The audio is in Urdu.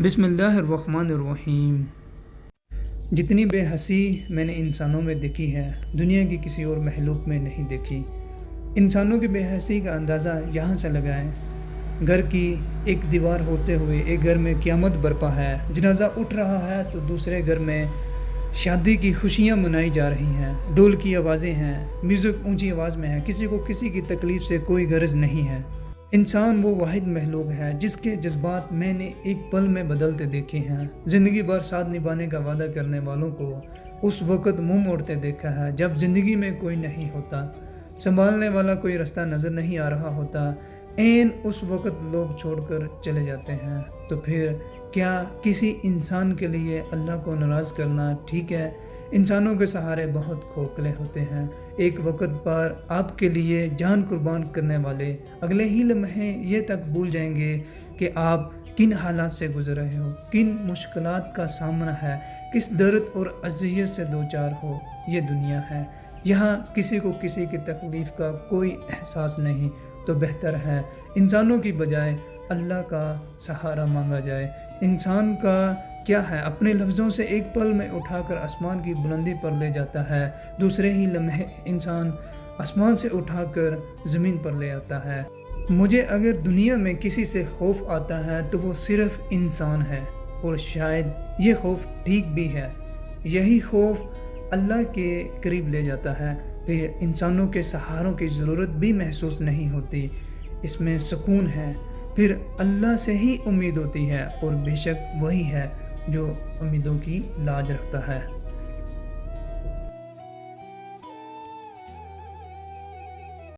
بسم اللہ الرحمن الرحیم۔ جتنی بے حسی میں نے انسانوں میں دیکھی ہے دنیا کی کسی اور مخلوق میں نہیں دیکھی۔ انسانوں کی بے حسی کا اندازہ یہاں سے لگائیں۔ گھر کی ایک دیوار ہوتے ہوئے ایک گھر میں قیامت برپا ہے، جنازہ اٹھ رہا ہے تو دوسرے گھر میں شادی کی خوشیاں منائی جا رہی ہیں، ڈول کی آوازیں ہیں، میوزک اونچی آواز میں ہے، کسی کو کسی کی تکلیف سے کوئی غرض نہیں ہے۔ انسان وہ واحد مخلوق ہے جس کے جذبات میں نے ایک پل میں بدلتے دیکھے ہیں۔ زندگی بھر ساتھ نبھانے کا وعدہ کرنے والوں کو اس وقت منہ موڑتے دیکھا ہے جب زندگی میں کوئی نہیں ہوتا، سنبھالنے والا کوئی رستہ نظر نہیں آ رہا ہوتا، عین اس وقت لوگ چھوڑ کر چلے جاتے ہیں۔ تو پھر کیا کسی انسان کے لیے اللہ کو ناراض کرنا ٹھیک ہے؟ انسانوں کے سہارے بہت کھوکھلے ہوتے ہیں۔ ایک وقت پر آپ کے لیے جان قربان کرنے والے اگلے ہی لمحے یہ تک بھول جائیں گے کہ آپ کن حالات سے گزر رہے ہو، کن مشکلات کا سامنا ہے، کس درد اور اذیت سے دوچار ہو۔ یہ دنیا ہے، یہاں کسی کو کسی کی تکلیف کا کوئی احساس نہیں۔ تو بہتر ہے انسانوں کی بجائے اللہ کا سہارا مانگا جائے۔ انسان کا کیا ہے، اپنے لفظوں سے ایک پل میں اٹھا کر آسمان کی بلندی پر لے جاتا ہے، دوسرے ہی لمحے انسان آسمان سے اٹھا کر زمین پر لے آتا ہے۔ مجھے اگر دنیا میں کسی سے خوف آتا ہے تو وہ صرف انسان ہے، اور شاید یہ خوف ٹھیک بھی ہے۔ یہی خوف اللہ کے قریب لے جاتا ہے، پھر انسانوں کے سہاروں کی ضرورت بھی محسوس نہیں ہوتی، اس میں سکون ہے۔ پھر اللہ سے ہی امید ہوتی ہے، اور بے شک وہی ہے جو امیدوں کی لاج رکھتا ہے۔